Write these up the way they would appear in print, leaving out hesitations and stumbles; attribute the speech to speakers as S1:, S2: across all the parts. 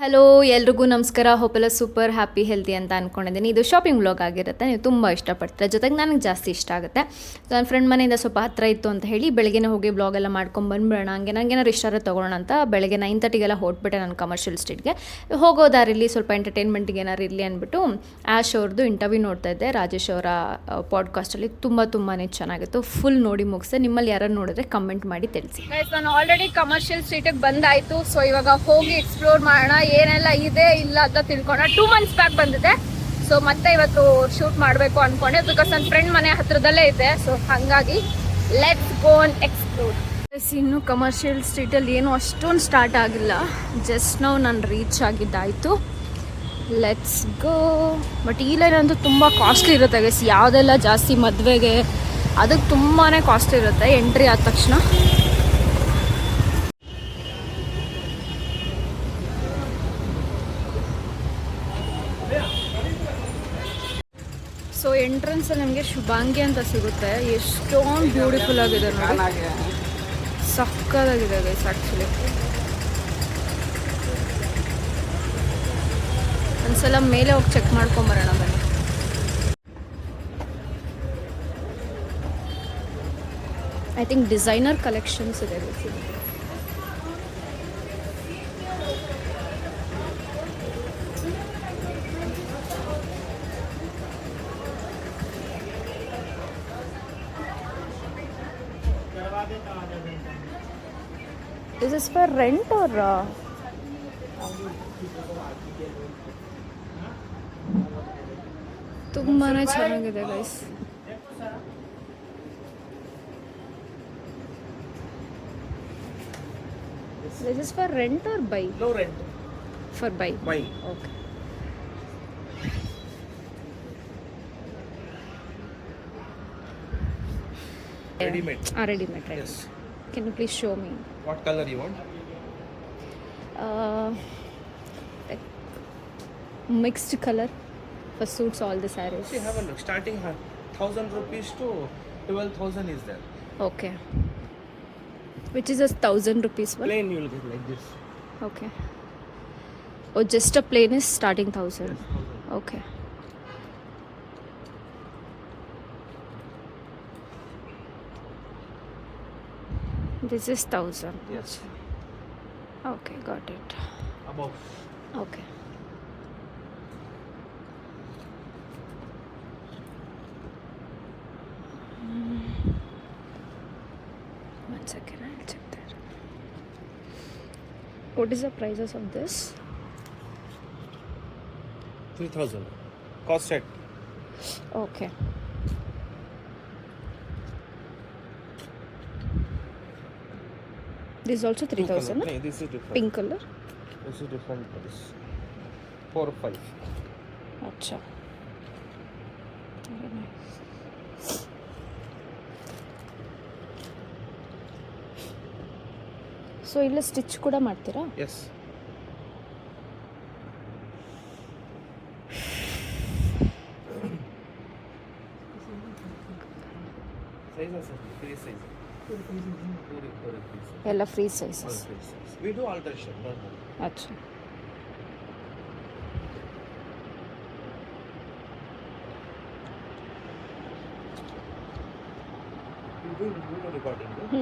S1: Hello ಎಲ್ರಿಗೂ ನಮಸ್ಕಾರ. ಹೋಪೆಲ್ಲ super happy healthy ಅಂತ ಅಂದ್ಕೊಂಡಿದ್ದೀನಿ. ಇದು ಶಾಪಿಂಗ್ ವ್ಲಾಗ್ ಆಗಿರುತ್ತೆ, ನೀವು ತುಂಬ ಇಷ್ಟಪಡ್ತೀರ, ಜೊತೆಗೆ ನನಗೆ ಜಾಸ್ತಿ ಇಷ್ಟ ಆಗುತ್ತೆ. ನನ್ನ ಫ್ರೆಂಡ್ ಮನೆಯಿಂದ ಸ್ವಲ್ಪ ಹತ್ತಿರ ಇತ್ತು ಅಂತ ಹೇಳಿ ಬೆಳಗ್ಗೆ ಹೋಗಿ ವ್ಲಾಗ್ ಎಲ್ಲ ಮಾಡ್ಕೊಂಡು ಬಂದ್ಬಿಡೋಣ, ನನಗೇನಾದ್ರು ಇಷ್ಟ ತೊಗೊಳ್ಳೋಣ ಅಂತ ಬೆಳಗ್ಗೆ 9:30ಗೆಲ್ಲ ಹೊರಟ್ಬಿಟ್ಟೆ ನಾನು ಕಮರ್ಷಿಯಲ್ ಸ್ಟ್ರೀಟ್ಗೆ. ಹೋಗೋ ದಾರಿಲಿ ಸ್ವಲ್ಪ ಎಂಟರ್ಟೈನ್ಮೆಂಟಿಗೆ ಏನಾರು ಇರಲಿ ಅಂದ್ಬಿಟ್ಟು ಆ್ಯಶ್ ಅವ್ರದ್ದು ಇಂಟರ್ವ್ಯೂ ನೋಡ್ತಾ ಇದ್ದೆ, ರಾಜೇಶ್ ಅವರ ಪಾಡ್ಕಾಸ್ಟಲ್ಲಿ. ತುಂಬಾ ಚೆನ್ನಾಗಿತ್ತು, ಫುಲ್ ನೋಡಿ ಮುಗಿಸ್ದೆ. ನಿಮ್ಮಲ್ಲಿ ಯಾರು ನೋಡಿದ್ರೆ ಕಮೆಂಟ್ ಮಾಡಿ ತಿಳಿಸಿ. ನಾನು ಆಲ್ರೆಡಿ ಕಮರ್ಷಿಯಲ್ ಸ್ಟ್ರೀಟಿಗೆ ಬಂದಾಯಿತು. ಸೊ ಇವಾಗ ಹೋಗಿ ಎಕ್ಸ್ಪ್ಲೋರ್ ಮಾಡೋಣ, ಏನೆಲ್ಲ ಇದೆ ಇಲ್ಲ ಅಂತ ತಿಳ್ಕೊಳ್ಳೋಣ. 2 months ಬ್ಯಾಕ್ ಬಂದಿದೆ, ಸೊ ಮತ್ತೆ ಇವತ್ತು ಶೂಟ್ ಮಾಡಬೇಕು ಅಂದ್ಕೊಂಡೆ, ಬಿಕಾಸ್ ನನ್ನ ಫ್ರೆಂಡ್ ಮನೆ ಹತ್ರದಲ್ಲೇ ಇದೆ. ಸೊ ಹಾಗಾಗಿ ಲೆಟ್ಸ್ ಗೋ ಅಂಡ್ ಎಕ್ಸ್ಪ್ಲೋರ್. ಇನ್ನು ಕಮರ್ಷಿಯಲ್ ಸ್ಟ್ರೀಟಲ್ಲಿ ಏನು ಅಷ್ಟೊಂದು ಸ್ಟಾರ್ಟ್ ಆಗಿಲ್ಲ, ಜಸ್ಟ್ ನಾವು ನಾನು ರೀಚ್ ಆಗಿದ್ದಾಯಿತು. Let's go. ಬಟ್ ಈ ಲೈನ್ ಅಂತೂ ತುಂಬ ಕಾಸ್ಟ್ಲಿ ಇರುತ್ತೆ ಗೈಸ್. ಯಾವುದೆಲ್ಲ ಜಾಸ್ತಿ ಮದುವೆಗೆ ಅದಕ್ಕೆ ತುಂಬಾ ಕಾಸ್ಟ್ಲಿ ಇರುತ್ತೆ ಎಂಟ್ರಿ ಆದ ತಕ್ಷಣ. ಸೊ ಎಂಟ್ರೆನ್ಸಲ್ಲಿ ನಮಗೆ ಶುಭಾಂಗಿ ಅಂತ ಸಿಗುತ್ತೆ. ಎಷ್ಟೊಂದು ಬ್ಯೂಟಿಫುಲ್ ಆಗಿದೆ ನೋಡಿ, ಸಕ್ಕದಾಗಿದೆ ಗೈಸ್. ಆ್ಯಕ್ಚುಲಿ ಒಂದ್ಸಲ ಮೇಲೆ ಹೋಗಿ ಚೆಕ್ ಮಾಡ್ಕೊಂಬರೋಣ ಬನ್ನಿ. ಐ ಥಿಂಕ್ ಡಿಸೈನರ್ ಕಲೆಕ್ಷನ್ಸ್ ಇದೆ ಬೇಕಿದೆ. Is this for rent or ತುಂಬಾನೇ ಚೆನ್ನಾಗಿದೆ guys. This is for rent or buy?
S2: No rent.
S1: For buy.
S2: Buy.
S1: Okay.
S2: Ready-made.
S1: Ready-made. Right.
S2: Yes.
S1: Can you please show me?
S2: What color you want?
S1: Like mixed color for suits all the sarees.
S2: See, have a look. Starting 1,000 rupees to 12,000 is there.
S1: Okay. Which is a 1,000 rupees one?
S2: Plain you will get like this.
S1: Okay. Oh, just a plain is starting 1,000.
S2: Yes, 1,000.
S1: Okay. This is 1,000.
S2: Yes.
S1: Okay, got it.
S2: Above.
S1: Okay. One second, I'll check that. What is the prices of this?
S2: 3,000. Cost set.
S1: Okay. This is also 3,000.
S2: No, this is different.
S1: Pink color.
S2: This is different price. 4 or 5.
S1: Acha. Very nice. So ಇಲ್ಲಿ stitch ಕೂಡ ಮಾಡ್ತೀರಾ?
S2: Yes. Size also free size.
S1: ಎಲ್ಲ free
S2: All
S1: sizes.
S2: free size. We do alteration. No, no.
S1: ಅಚ್ಚಾ.
S2: You do video recording. No?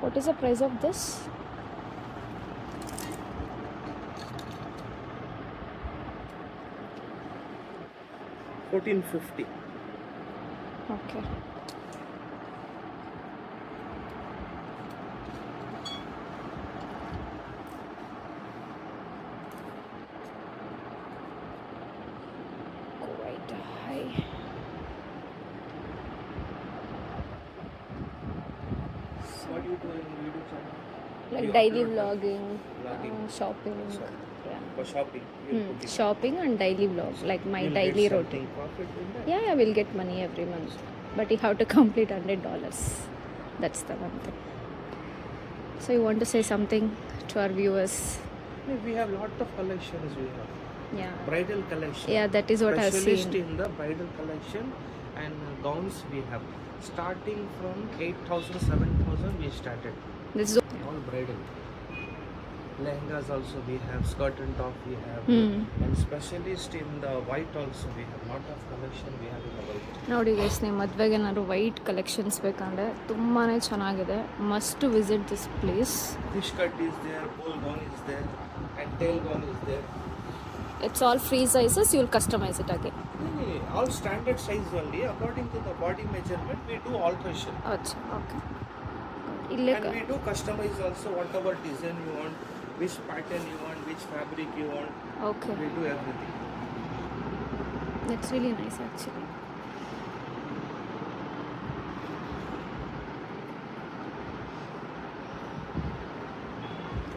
S1: What is the price of this?
S2: $1,450.
S1: Okay. Quite high.
S2: What do you do in YouTube channel?
S1: Like
S2: You
S1: daily
S2: upload
S1: vlogging,
S2: Vlogging.
S1: shopping.
S2: Shop-
S1: Yeah.
S2: For shopping. You put it.
S1: Shopping and daily vlog, like my
S2: You'll
S1: daily
S2: get something
S1: routine.
S2: profit in that.
S1: Yeah, we'll get money every month, but you have to complete $100. That's the one thing. So you want to say something to our viewers?
S2: We have lot of collections. We have
S1: Yeah.
S2: bridal collection.
S1: Yeah, that is what I've
S2: Specialist
S1: seen.
S2: in the bridal collection and gowns we have. Starting from 8,000, 7,000 we started.
S1: This is
S2: All bridal. Lehengas also we have, skirt and top we have. And specialist in the white also we have. Lot of collection we have in the white.
S1: ನೋಡಿ guys, ನೀವು ಮದುವೆಗೆ ಏನಾದ್ರು white collections ಬೇಕಂದ್ರೆ ತುಂಬಾ ಚೆನ್ನಾಗಿದೆ. Must visit this place.
S2: Fish cut is there, pole gown is there, and tail gown is there.
S1: It's all free sizes, you will customise it again.
S2: All standard size only. According to the body measurement, we do alteration.
S1: ಅಚ್ಚಾ, okay. ಇಲ್ಲೇ
S2: And we do customize also, whatever design you want, which pattern you want, which fabric you want.
S1: Okay,
S2: We do everything.
S1: It's really nice actually.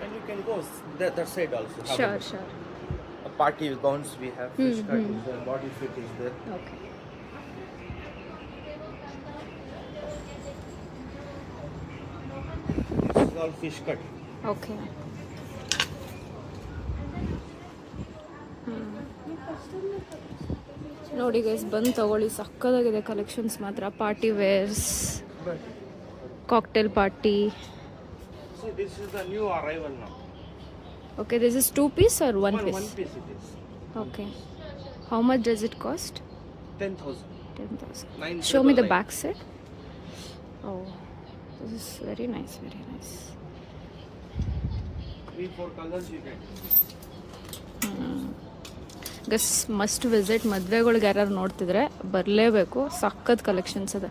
S2: And you can go that side also. Have a
S1: sure
S2: look.
S1: Sure.
S2: Party gowns we have, fish cut is there, body fit is there.
S1: Okay.
S2: This is all fish cut.
S1: Okay. ನೋಡಿ guys, ಬಂದು ತಗೊಳ್ಳಿ, ಸಕ್ಕದಾಗಿದೆ collections ಮಾತ್ರ. Party wears,
S2: But
S1: cocktail party.
S2: see, this is the new arrival now.
S1: Okay, this is 2 piece or 1
S2: One
S1: piece?
S2: piece it is.
S1: Okay. How much does it cost?
S2: 10,000.
S1: 10,000.
S2: 9,999.
S1: Show me the back side. Oh, this is very nice, very nice.
S2: 3-4 colors you get.
S1: ಗಸ್ must visit. ಮದುವೆಗಳ್ಗೆ ಯಾರು ನೋಡ್ತಿದ್ರೆ ಬರಲೇಬೇಕು, ಸಖತ್ collections ಅದ.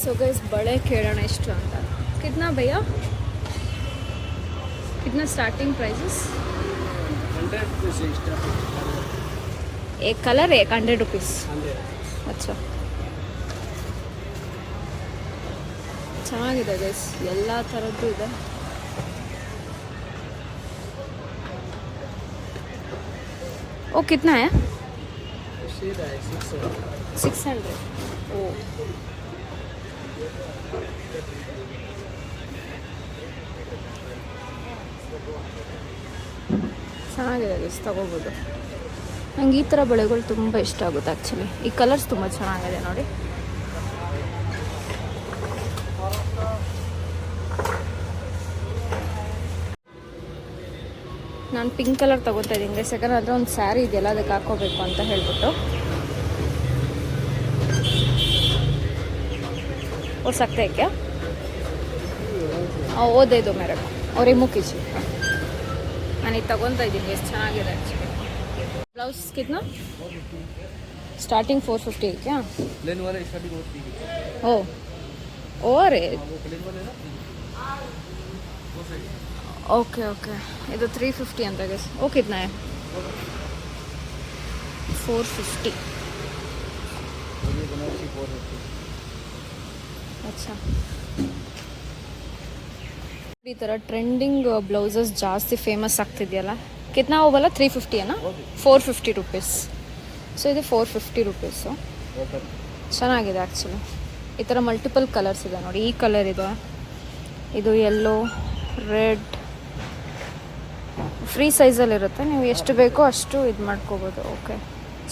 S1: So guys, ಬಳೆ ಕೇಳೋಣ ಎಷ್ಟು ಅಂತ. ಕಿತ್ನಾ ಭಯ್ಯ? ಕಿತ್ನಾ ಸ್ಟಾರ್ಟಿಂಗ್ ಪ್ರೈಸಸ್?
S2: 100 rupees extra.
S1: एक कलर एक 100 रुपीस. अच्छा, ಚೆನ್ನಾಗಿದೆ ಗೈಸ್, ಎಲ್ಲ ಥರದ್ದು ಇದೆ. ओ कितना है? 600. ओ, ಚೆನ್ನಾಗಿದೆ ಗೈಸ್, ತಗೋಬೋದು. ನಂಗೆ ಈ ಥರ ಬಳೆಗಳು ತುಂಬ ಇಷ್ಟ ಆಗುತ್ತೆ ಆ್ಯಕ್ಚುಲಿ. ಈ ಕಲರ್ಸ್ ತುಂಬ ಚೆನ್ನಾಗಿದೆ ನೋಡಿ. ನಾನು ಪಿಂಕ್ ಕಲರ್ ತೊಗೋತಾ ಇದ್ದೀನಿ ಗೈಸ್, ಯಾಕಂದ್ರೆ ಅದರ ಒಂದು ಸ್ಯಾರಿ ಇದೆಯಲ್ಲ, ಅದಕ್ಕೆ ಹಾಕೋಬೇಕು ಅಂತ ಹೇಳ್ಬಿಟ್ಟು. वो सकते हैं क्या? वो दे दो मेरे को और ये मुकीजी. ನಾನು ಇದು ತಗೊತಾ ಇದ್ದೀನಿ, ಎಷ್ಟು ಚೆನ್ನಾಗಿದೆ ಆ್ಯಕ್ಚುಲಿ. ಬ್ಲೌಸ್ ಕಿತ್ನಾ? ಸ್ಟಾರ್ಟಿಂಗ್ 450 है क्या?
S2: प्लेन वाला इसका भी बहुत ठीक है.
S1: ओ और
S2: वो प्लेन वाला है ना. वो सही.
S1: Okay okay. ಇದು 350 ಅಂತ ಗೈಸ್. ಓ ಕಿತ್ನಾ है? 450.
S2: ये बनारसी 450.
S1: अच्छा, ಈ ಥರ ಟ್ರೆಂಡಿಂಗ್ ಬ್ಲೌಸಸ್ ಜಾಸ್ತಿ ಫೇಮಸ್ ಆಗ್ತಿದೆಯಲ್ಲ. ಕಿತ್ನಾ ಹೋಗಲ್ಲ? 350 ಏನಾ? 450 ರುಪೀಸ್. ಸೊ ಇದು 450 ರುಪೀಸು. ಚೆನ್ನಾಗಿದೆ ಆ್ಯಕ್ಚುಲಿ. ಈ ಥರ ಮಲ್ಟಿಪಲ್ ಕಲರ್ಸ್ ಇದೆ ನೋಡಿ. ಈ ಕಲರ್ ಇದೆ, ಇದು ಯೆಲ್ಲೋ, ರೆಡ್. ಫ್ರೀ ಸೈಜಲ್ಲಿರುತ್ತೆ, ನೀವು ಎಷ್ಟು ಬೇಕೋ ಅಷ್ಟು ಇದು ಮಾಡ್ಕೋಬೋದು. ಓಕೆ,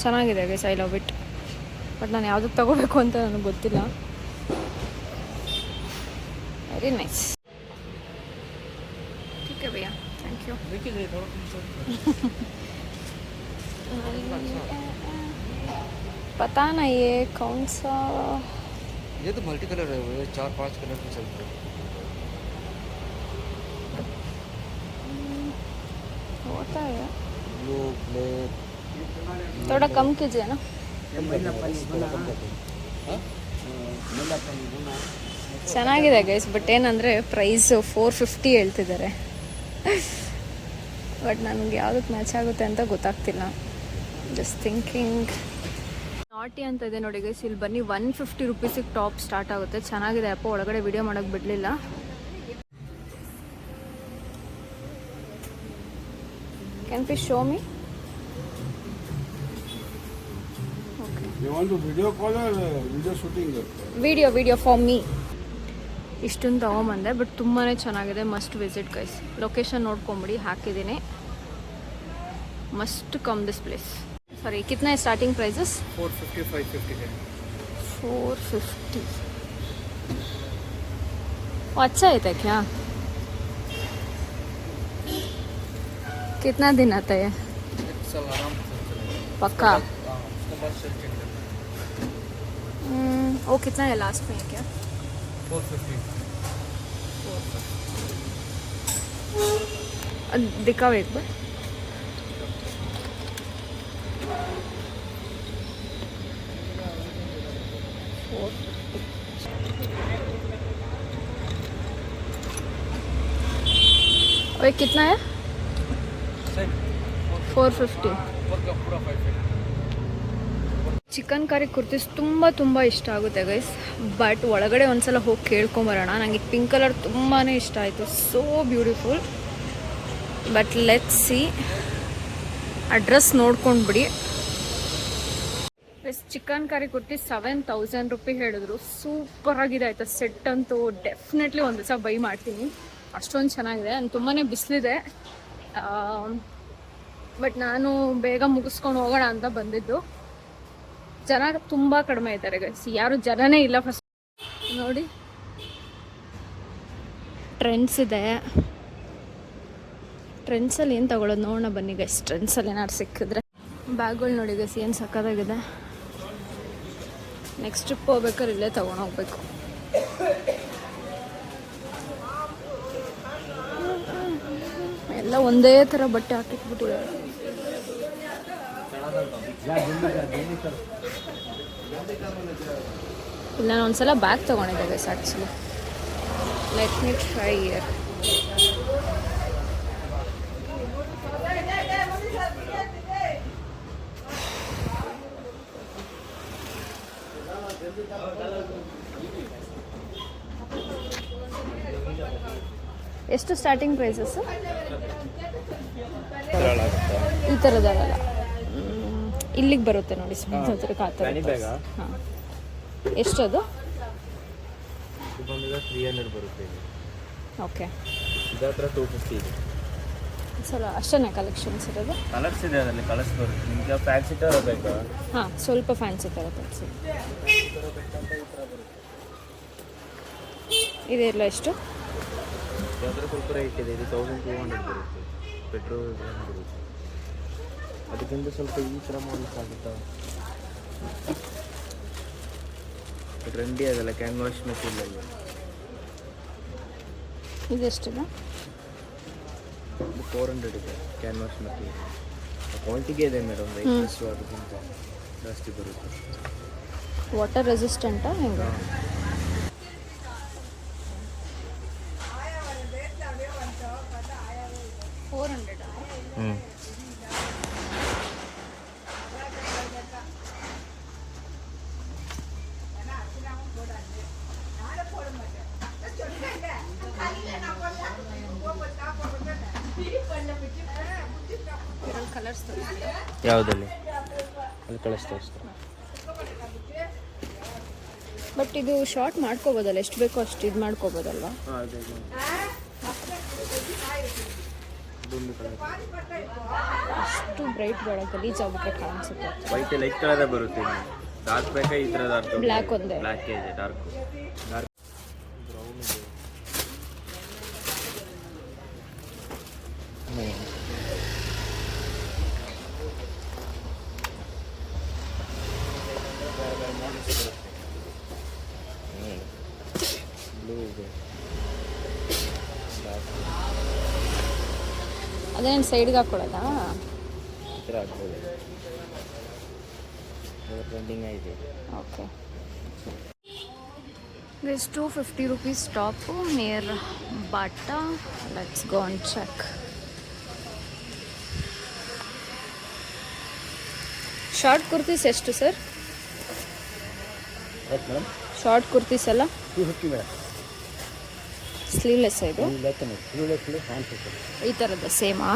S1: ಚೆನ್ನಾಗಿದೆ guys, I love it. But ನಾನು ಯಾವುದಕ್ಕೆ ತಗೋಬೇಕು ಅಂತ ನನಗೆ ಗೊತ್ತಿಲ್ಲ. Very nice. ठीक है भैया, थैंक यू.
S2: देखिए थोड़ा
S1: पता नहीं ये कौन सा.
S2: ये तो मल्टी कलर है, ये 4-5 कलर में चलते हैं.
S1: होता है,
S2: ब्लू, ब्लैक.
S1: थोड़ा कम कीजिए ना. ಚೆನ್ನಾಗಿದೆ ಗೈಸ್, ಬಟ್ ಏನಂದರೆ ಪ್ರೈಸು 450 ಹೇಳ್ತಿದ್ದಾರೆ. ಬಟ್ ನನಗೆ ಯಾವುದಕ್ಕೆ ಮ್ಯಾಚ್ ಆಗುತ್ತೆ ಅಂತ ಗೊತ್ತಾಗ್ತಿಲ್ಲ. Just thinking. ನಾಟಿ ಅಂತ ಇದೆ ನೋಡಿ ಗೈಸ್, ಇಲ್ಲಿ ಬನ್ನಿ. 150 ರುಪೀಸಿಗೆ ಟಾಪ್ ಸ್ಟಾರ್ಟ್ ಆಗುತ್ತೆ. ಚೆನ್ನಾಗಿದೆ ಅಪ್ಪ, ಒಳಗಡೆ ವಿಡಿಯೋ ಮಾಡೋಕ್ಕೆ ಬಿಡಲಿಲ್ಲ. Can please show me?
S3: You want to video call or video shooting?
S1: Video for me. ಇಷ್ಟೊಂದು ತೊಗೊಂಬಂದೆ, ಬಟ್ ತುಂಬಾ ಚೆನ್ನಾಗಿದೆ. Must visit guys. ಲೊಕೇಶನ್ ನೋಡ್ಕೊಂಬಿಡಿ, ಹಾಕಿದ್ದೀನಿ. Must come this place. Sorry कितना है स्टार्टिंग प्राइजेस?
S2: 450, 550 है.
S1: 450. वो अच्छा है था क्या? कितना दिन आता है?
S2: एक साल आराम से चलेगा.
S1: पक्का?
S2: उसके बाद सेल चेंज करना है.
S1: वो कितना है लास्ट में क्या?
S2: 450.
S1: दिखाओ एक बार. और कितना है?
S2: सेल
S1: 450.
S2: का पूरा 550.
S1: ಚಿಕನ್ ಕರಿ ಕುರ್ತೀಸ್ ತುಂಬ ಇಷ್ಟ ಆಗುತ್ತೆ ಗೈಸ್. ಬಟ್ ಒಳಗಡೆ ಒಂದ್ಸಲ ಹೋಗಿ ಕೇಳ್ಕೊಂಬರೋಣ. ನನಗೆ ಪಿಂಕ್ ಕಲರ್ ತುಂಬಾ ಇಷ್ಟ ಆಯಿತು. So beautiful. But let's see. Address ನೋಡ್ಕೊಂಡ್ಬಿಡಿ. ಚಿಕನ್ ಕರಿ ಕುರ್ತಿ 7000 ರೂಪಾಯಿ ಹೇಳಿದ್ರು. ಸೂಪರಾಗಿದೆ ಆಯಿತಾ. ಸೆಟ್ ಅಂತೂ ಡೆಫಿನೆಟ್ಲಿ ಒಂದು ದಿವಸ ಬೈ ಮಾಡ್ತೀನಿ. ಅಷ್ಟೊಂದು ಚೆನ್ನಾಗಿದೆ. ನಾನು ತುಂಬಾ ಬಿಸಿಲಿದೆ. ಬಟ್ ನಾನು ಬೇಗ ಮುಗಿಸ್ಕೊಂಡು ಹೋಗೋಣ ಅಂತ ಬಂದಿದ್ದು. ಜನ ತುಂಬ ಕಡಿಮೆ ಇದ್ದಾರೆ ಗೈಸ್. ಯಾರು ಜನನೇ ಇಲ್ಲ. ಫಸ್ಟ್ ನೋಡಿ ಟ್ರೆಂಡ್ಸ್ ಇದೆ. ಟ್ರೆಂಡ್ಸಲ್ಲಿ ಏನು ತಗೊಳ್ಳೋದು ನೋಡೋಣ ಬನ್ನಿ ಗೈಸ್. ಟ್ರೆಂಡ್ಸಲ್ಲಿ ಏನಾದ್ರು ಸಿಕ್ಕಿದ್ರೆ. ಬ್ಯಾಗ್ಗಳು ನೋಡಿ ಗೈಸ್ ಏನು ಸಕ್ಕತ್ತಾಗಿದೆ. ನೆಕ್ಸ್ಟ್ ಟ್ರಿಪ್ ಹೋಗ್ಬೇಕಾದ್ರೆ ಇಲ್ಲೇ ತೊಗೊಂಡೋಗ್ಬೇಕು. ಎಲ್ಲ ಒಂದೇ ಥರ ಬಟ್ಟೆ ಹಾಕಿಟ್ಬಿಟ್ಟಿದ್ದಾರೆ. ಇಲ್ಲ ನಾನು ಒಂದ್ಸಲ ಬ್ಯಾಗ್ ತೊಗೊಂಡಿದ್ದೆ guys actually. Let me try year. ಎಷ್ಟು ಸ್ಟಾರ್ಟಿಂಗ್ ಪ್ರೈಸಸ್? ಈ ಥರದಲ್ಲ, ಇಲ್ಲಿಗೆ ಬರುತ್ತೆ ನೋಡಿ. ಸಮುದ್ರಕ್ಕೆ ಆ ಥರ. ಹಾಂ, ಎಷ್ಟದು?
S2: ಬಂದಿದೆ 300 ಬರುತ್ತೆ.
S1: ಓಕೆ,
S2: ಇದರ ಹತ್ರ 250 ಇದೆ.
S1: ಸರ್ ಅಷ್ಟೇ ಕಲೆಕ್ಷನ್ಸ್ ಇರೋದು?
S2: ಕಲರ್ಸ್ ಇದೆ ಅದರಲ್ಲಿ. ಕಲರ್ಸ್ ಬರುತ್ತೆ. ನಿಮಗೆ ಫ್ಯಾನ್ಸಿ ಥರ ಬೇಕಾ?
S1: ಹಾಂ, ಸ್ವಲ್ಪ ಫ್ಯಾನ್ಸಿ ಥರ ತರಿಸಿ. ಇದೆಲ್ಲ ಎಷ್ಟು?
S2: ಯಾವ್ದಾದ್ರು ಸ್ವಲ್ಪ ರೇಟ್ ಇದೆ. ಇದು 1200 ಬರುತ್ತೆ. ಪೆಟ್ರೋಲ್ ಬರುತ್ತೆ. ಅದಕ್ಕಿಂತ ಸ್ವಲ್ಪ ಈ ಥರ ಮಾಡಲಿಕ್ಕೆ ಆಗುತ್ತಾ? ಟ್ರೆಂಡಿ ಅದಲ್ಲ, ಕ್ಯಾನ್ವಾಸ್ ಮೆಟೀರಿಯಲ್.
S1: ಇದೆಷ್ಟಿದೆ?
S2: ಇದು 400 ಇದೆ ಕ್ಯಾನ್ವಾಸ್ ಮೆಟೀರಿಯಲ್. ಕ್ವಾಂಟಿಗೆ ಇದೆ ಮೇಡಮ್. ರೈಸ್ ಅದಕ್ಕಿಂತ ಜಾಸ್ತಿ ಬರುತ್ತೆ.
S1: ವಾಟರ್ ರೆಸಿಸ್ಟೆಂಟಾ ಹೆಂಗೆ?
S2: ಹ್ಞೂ.
S1: ಕಲರ್ಸ್
S2: ಯಾವುದಲ್ಲಿ? ಅಲ್ಲಿ ಕಳಿಸ್ತಾ ಇಷ್ಟ.
S1: ಬಟ್ ಇದು ಶಾರ್ಟ್ ಮಾಡ್ಕೋಬೋದಲ್ಲ? ಎಷ್ಟು ಬೇಕೋ ಅಷ್ಟು ಇದು ಮಾಡ್ಕೋಬೋದಲ್ವಾ?
S2: ಹಾಂ, ಅದೇ ಇದೊಂದು ಕಲರ್.
S1: ಅಷ್ಟು ಬ್ರೈಟ್ ಬೇಡ, ಗಲೀಜಾಗ್ಬಿಟ್ರೆ ಕಾಣಿಸುತ್ತೆ.
S2: ವೈಟ್ ಲೈಟ್ ಕಲರೇ ಬರುತ್ತೆ. ಡಾರ್ಕ್ ಬೇಕಾ? ಈ ಥರ ಡಾರ್ಕ್.
S1: ಬ್ಲ್ಯಾಕ್ ಒಂದೇ.
S2: ಬ್ಲ್ಯಾಕ್ ಇದೆ. ಡಾರ್ಕ್ ಬ್ರೌನ್ ಇದೆ. ಬ್ಲೂ ಇದೆ.
S1: ಅದೇನು ಸೈಡ್ಗೆ ಹಾಕ್ಕೊಡೋದಾ?
S2: ಈ ಥರ ಆಗ್ಬೋದು. ಟ್ರೆಂಡಿಂಗ್ ಇದೆ.
S1: Okay. This 250 rupees top near Bata. Let's go and check. Short kurtis ಎಷ್ಟು ಸರ್?
S2: ಮೇಡಮ್
S1: ಶಾರ್ಟ್ ಕುರ್ತೀಸ್ ಎಲ್ಲ
S2: 250 ಮೇಡಮ್.
S1: ಸ್ಲೀವ್ಲೆಸ್ ಇದು?
S2: ಸ್ಲೀವ್ಲೆಸ್
S1: ಈ ಥರದ ಸೇಮಾ?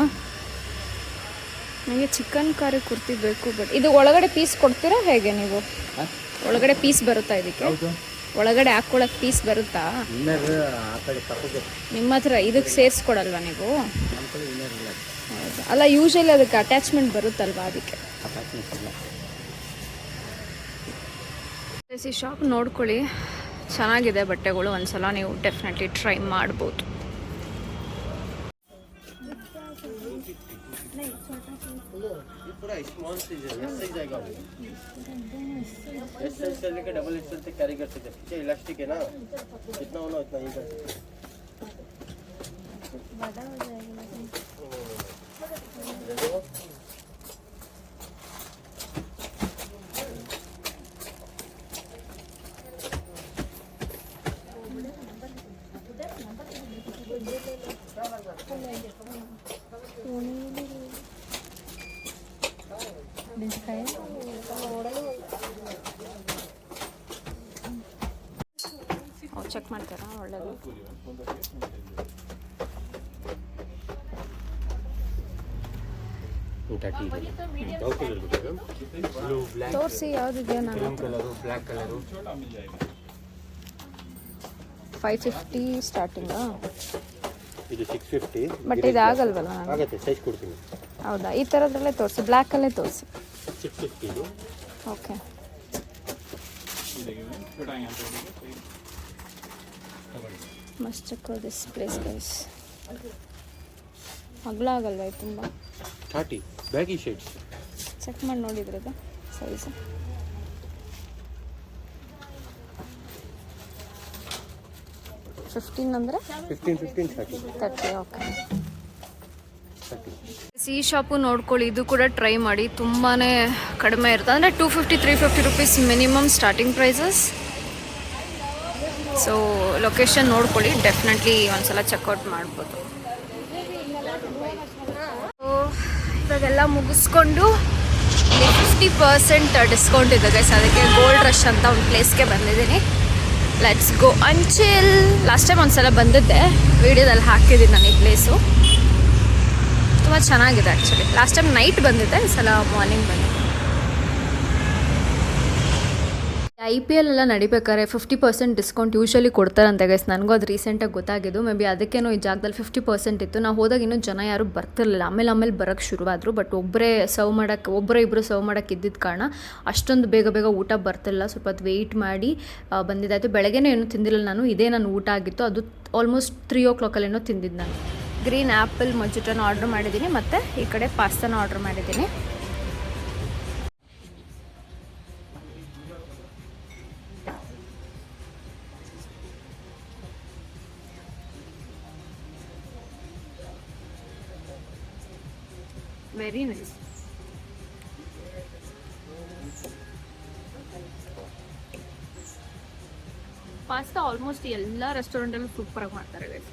S1: ನನಗೆ ಚಿಕನ್ ಕಾರಿ ಕುರ್ತಿ ಬೇಕು. ಬಟ್ ಇದು ಒಳಗಡೆ ಪೀಸ್ ಕೊಡ್ತೀರಾ ಹೇಗೆ ನೀವು? ಒಳಗಡೆ ಪೀಸ್ ಬರುತ್ತಾ ಇದಕ್ಕೆ? ಒಳಗಡೆ ಹಾಕ್ಕೊಳಕ್ಕೆ ಪೀಸ್ ಬರುತ್ತಾ ನಿಮ್ಮ ಹತ್ರ? ಇದಕ್ಕೆ ಸೇರಿಸ್ಕೊಡಲ್ವಾ ನೀವು? ಹೌದಾ. ಅಲ್ಲ ಯೂಶಲಿ ಅದಕ್ಕೆ ಅಟ್ಯಾಚ್ಮೆಂಟ್ ಬರುತ್ತಲ್ವಾ ಅದಕ್ಕೆ. ಈ ಶಾಪ್ ನೋಡ್ಕೊಳ್ಳಿ, ಚೆನ್ನಾಗಿದೆ ಬಟ್ಟೆಗಳು, ಒಂದ್ಸಲ ನೀವು ಡೆಫಿನೆಟ್ಲಿ ಟ್ರೈ ಮಾಡ್ಬೋದು.
S4: पूरा स्मॉल साइज है, एस साइज आएगा वो। एस साइज से लेकर डबल एक्सएल तक कैरी कर सकते हैं। पीछे इलास्टिक है ना, जितना होना उतना ही कर सकते हैं। बड़ा हो जाएगा।
S1: ಚೆಕ್ ಮಾಡ್ತಾರಾ? ಒಳ್ಳೆಯದು. ತೋರಿಸಿ ಯಾವುದಿದೆ. ನಾನು
S4: ಬ್ಲ್ಯಾಕ್ ಕಲರು
S1: 550 ಸ್ಟಾರ್ಟಿಂಗಾ?
S4: ಇದು 650.
S1: ಬಟ್ ಇದು ಆಗಲ್ವಲ್ಲ?
S4: ಆಗುತ್ತೆ, ಸೈಜ್ ಕೊಡ್ತೀನಿ.
S1: ಹೌದಾ? ಈ ಥರದ್ರಲ್ಲೇ ತೋರಿಸಿ, ಬ್ಲ್ಯಾಕಲ್ಲೇ ತೋರಿಸಿ.
S4: 650 ಇದು.
S1: Okay. Must check this place guys. ಅಗಲ ಆಗಲ್ವಾ ಇದು ತುಂಬ?
S4: 30 ಬ್ಯಾಗಿ ಶೇಡ್ಸ್.
S1: ಚೆಕ್ ಮಾಡಿ ನೋಡಿದ್ರದ ಸೈಜು. ಫಿಫ್ಟೀನ್ ಅಂದರೆ
S4: 15
S1: 30. ಓಕೆ. ಈ ಶಾಪು ನೋಡ್ಕೊಳ್ಳಿ, ಇದು ಕೂಡ ಟ್ರೈ ಮಾಡಿ, ತುಂಬಾ ಕಡಿಮೆ ಇರುತ್ತೆ. ಅಂದರೆ 250-350 rupees minimum starting prices. So location ನೋಡ್ಕೊಳ್ಳಿ, ಡೆಫಿನೆಟ್ಲಿ ಒಂದ್ಸಲ ಚೆಕ್ಔಟ್ ಮಾಡ್ಬೋದು. ಸೊ ಇವಾಗೆಲ್ಲ ಮುಗಿಸ್ಕೊಂಡು 50% ಡಿಸ್ಕೌಂಟ್ ಇದೆ ಗೈಸ್. ಅದಕ್ಕೆ ಗೋಲ್ಡ್ ರಶ್ ಅಂತ ಒಂದು ಪ್ಲೇಸ್ಗೆ ಬಂದಿದ್ದೀನಿ. ಲೆಟ್ಸ್ ಗೋ ಅಂಚಿಲ್. ಲಾಸ್ಟ್ ಟೈಮ್ ಒಂದ್ಸಲ ಬಂದಿದ್ದೆ, ವಿಡಿಯೋದಲ್ಲಿ ಹಾಕಿದ್ದೀನಿ ನಾನು ಈ ಪ್ಲೇಸು. ತುಂಬ ಚೆನ್ನಾಗಿದೆ ಆ್ಯಕ್ಚುಲಿ. ಲಾಸ್ಟ್ ಟೈಮ್ ನೈಟ್ ಬಂದಿದ್ದೆ, ಈ ಸಲ ಮಾರ್ನಿಂಗ್ ಬಂದಿದ್ದೆ. IPL ಎಲ್ಲ ನಡಿಬೇಕಾದ್ರೆ 50% ಡಿಸ್ಕೌಂಟ್ ಯೂಶಲಿ ಕೊಡ್ತಾರಂತೆ ಗೈಸ್. ನನಗೂ ಅದು ರೀಸೆಂಟಾಗಿ ಗೊತ್ತಾಗಿದ್ದು. ಮೇ ಬಿ ಅದಕ್ಕೇನೋ ಈ ಜಾಗದಲ್ಲಿ 50% ಇತ್ತು. ನಾವು ಹೋದಾಗ ಇನ್ನೂ ಜನ ಯಾರೂ ಬರ್ತಿರ್ಲಿಲ್ಲ. ಆಮೇಲೆ ಬರೋಕ್ಕೆ ಶುರುವಾದರು. ಬಟ್ ಒಬ್ಬರೇ ಇಬ್ಬರು ಸರ್ವ್ ಮಾಡೋಕ್ಕೆ ಇದ್ದಿದ್ದ ಕಾರಣ ಅಷ್ಟೊಂದು ಬೇಗ ಊಟ ಬರ್ತಿಲ್ಲ. ಸ್ವಲ್ಪ ಹೊತ್ತು ವೆಯ್ಟ್ ಮಾಡಿ ಬಂದಿದ್ದಾಯಿತು. ಬೆಳಗ್ಗೆನೇ ಏನೂ ತಿಂದಿಲ್ಲ ನಾನು. ಇದೇ ನನ್ನ ಊಟ ಆಗಿತ್ತು. ಅದು ಆಲ್ಮೋಸ್ಟ್ 3 o'clock ಏನೋ ತಿಂದಿದ್ದು ನಾನು. ಗ್ರೀನ್ ಆ್ಯಪಲ್ ಮೊಜಿಟೋನ ಆರ್ಡ್ರ್ ಮಾಡಿದ್ದೀನಿ, ಮತ್ತು ಈ ಕಡೆ ಪಾಸ್ತಾನ ಆರ್ಡ್ರ್ ಮಾಡಿದ್ದೀನಿ. Very nice. ಪಾಸ್ತಾ ಆಲ್ಮೋಸ್ಟ್ ಎಲ್ಲ ರೆಸ್ಟೋರೆಂಟಲ್ಲೂ ಸೂಪರಾಗಿ ಮಾಡ್ತಾರೆ ಗೈಸ್.